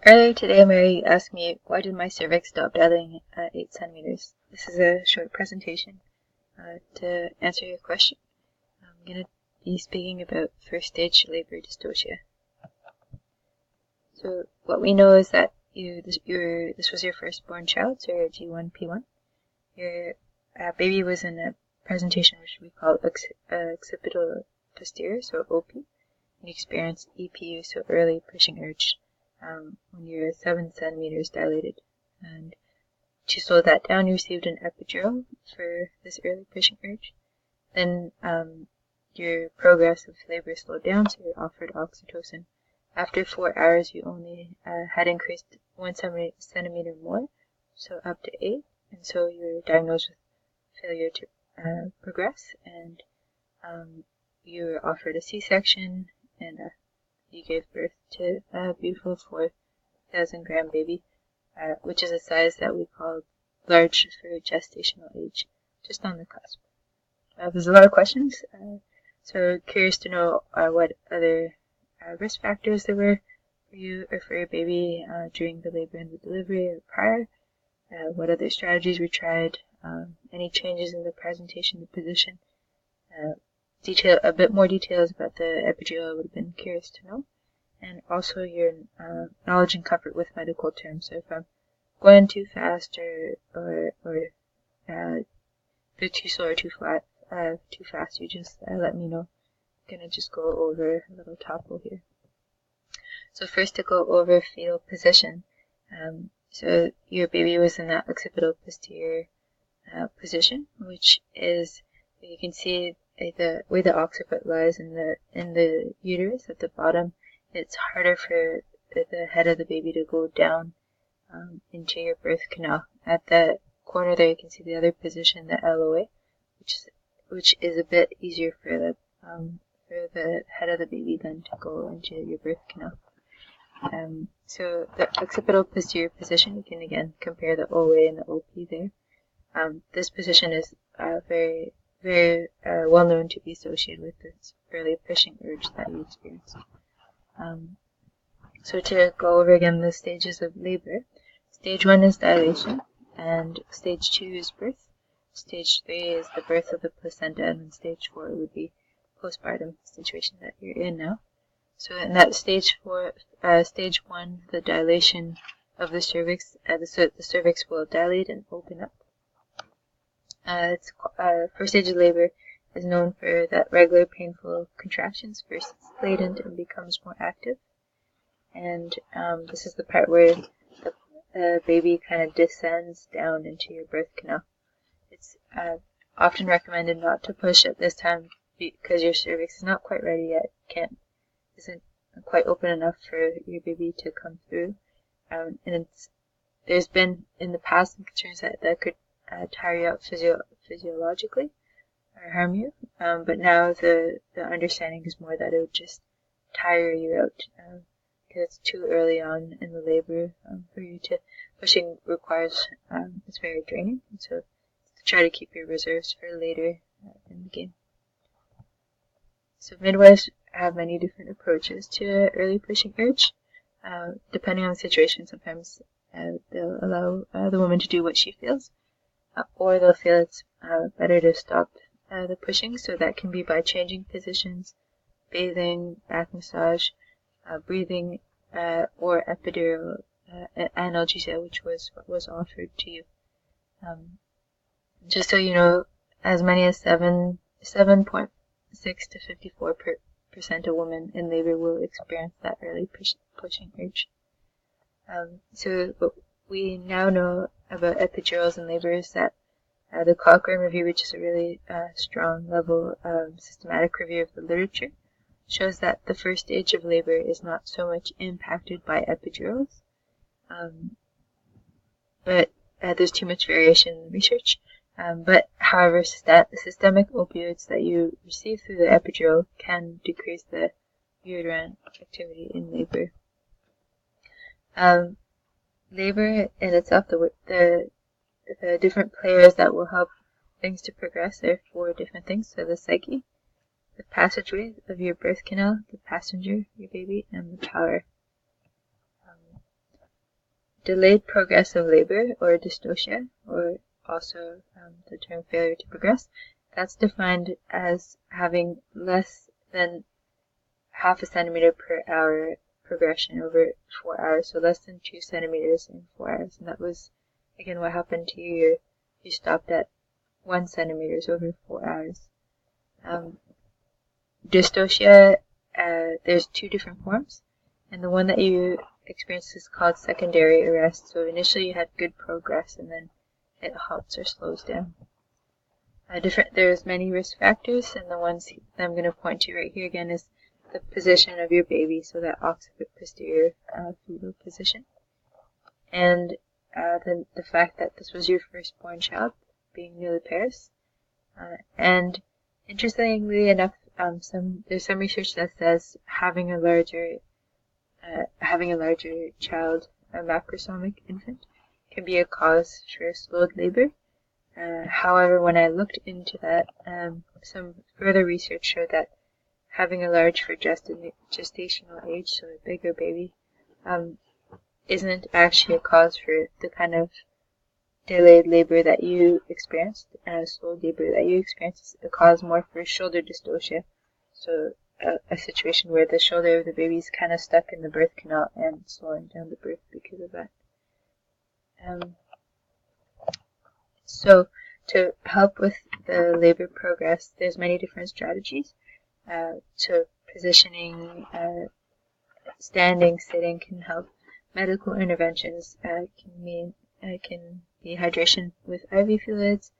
Earlier today, Mary asked me, why did my cervix stop dilating at 8 centimeters? This is a short presentation to answer your question. I'm going to be speaking about first stage labor dystocia. So what we know is that this was your firstborn child, so your G1P1. Your baby was in a presentation which we call occipital posterior, so OP, and you experienced EPU, so early pushing urge. When you're 7 centimeters dilated. And to slow that down, you received an epidural for this early pushing urge. Then your progress of labor slowed down, so you're offered oxytocin. After 4 hours, you only had increased 1 centimeter more, so up to 8. And so you were diagnosed with failure to progress, and you were offered a C-section, and you gave birth to a beautiful 4,000 gram baby, which is a size that we call large for gestational age, just on the cusp. There's a lot of questions, so curious to know what other risk factors there were for you or for your baby during the labor and the delivery or prior, what other strategies were tried, any changes in the presentation, the position, a bit more details about the epidural I would have been curious to know, and also your knowledge and comfort with medical terms. So if I'm going too fast or too slow or too fast, you just let me know. I'm gonna just go over a little topo here. So first to go over fetal position. So your baby was in that occipital posterior position, which is, you can see the way the occiput lies in the uterus at the bottom. It's harder for the head of the baby to go down into your birth canal. At the corner there, you can see the other position, the LOA, which is a bit easier for the head of the baby than to go into your birth canal. So the occipital posterior position, you can again compare the OA and the OP there. This position is very well known to be associated with this early pushing urge that you experience. So to go over again the stages of labor, stage 1 is dilation, and stage 2 is birth. Stage 3 is the birth of the placenta, and then stage 4 would be postpartum situation that you're in now. So in that stage 1, the dilation of the cervix, the cervix will dilate and open up. First stage of labor is known for that regular painful contractions. First it's latent and becomes more active. And this is the part where the baby kind of descends down into your birth canal. It's often recommended not to push at this time because your cervix is not quite ready yet, isn't quite open enough for your baby to come through. And there's been in the past some concerns that could tire you out physiologically or harm you, but now the understanding is more that it would just tire you out because it's too early on in the labor for you to pushing requires it's very draining, and so to try to keep your reserves for later in the game. So midwives have many different approaches to early pushing urge. Depending on the situation, sometimes they'll allow the woman to do what she feels, or they'll feel it's better to stop the pushing, so that can be by changing positions, bathing, back massage, breathing, or epidural analgesia, which was what was offered to you. Just so you know, as many as 7.6 to 54% of women in labor will experience that early pushing urge. So what we now know about epidurals in labor is that the Cochrane review, which is a really strong level systematic review of the literature, shows that the first stage of labor is not so much impacted by epidurals, but there's too much variation in the research. But however, systemic opioids that you receive through the epidural can decrease the uterine activity in labor. Labor in itself, the different players that will help things to progress, there are 4 different things. So the psyche, the passageway of your birth canal, the passenger, your baby, and the power. delayed progress of labor, or dystocia, or also the term failure to progress, that's defined as having less than half a centimeter per hour progression over 4 hours, so less than 2 centimeters in 4 hours. And that was, again, what happened to you. You stopped at 1 centimeters over 4 hours. Dystocia, there's 2 different forms, and the one that you experienced is called secondary arrest. So initially you had good progress, and then it halts or slows down. There's many risk factors, and the ones that I'm going to point to right here again is the position of your baby, so that occiput posterior fetal position, and the fact that this was your firstborn child, being nulliparous. And interestingly enough, there's some research that says having a larger child, a macrosomic infant, can be a cause for slowed labor. However, when I looked into that, some further research showed that having a large for gestational age, so a bigger baby, isn't actually a cause for the kind of delayed labor that you experienced, slowed labor that you experienced. Is a cause more for shoulder dystocia, so a situation where the shoulder of the baby is kind of stuck in the birth canal and slowing down the birth because of that. So to help with the labor progress, there's many different strategies. So positioning, standing, sitting can help. Medical interventions can be hydration with IV fluids,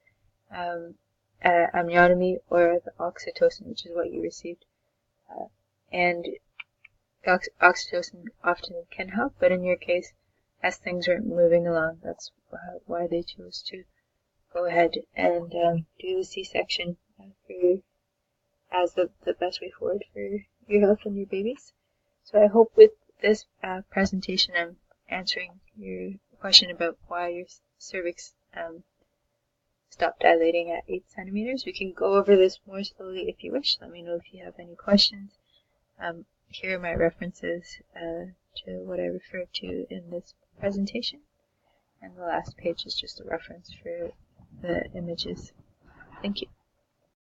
amniotomy, or the oxytocin, which is what you received. And oxytocin often can help, but in your case, as things are moving along, that's why they chose to go ahead and do the C-section as the best way forward for your health and your babies. So I hope with this presentation I'm answering your question about why your cervix stopped dilating at 8 centimeters. We can go over this more slowly if you wish. Let me know if you have any questions. Here are my references to what I referred to in this presentation. And the last page is just a reference for the images. Thank you.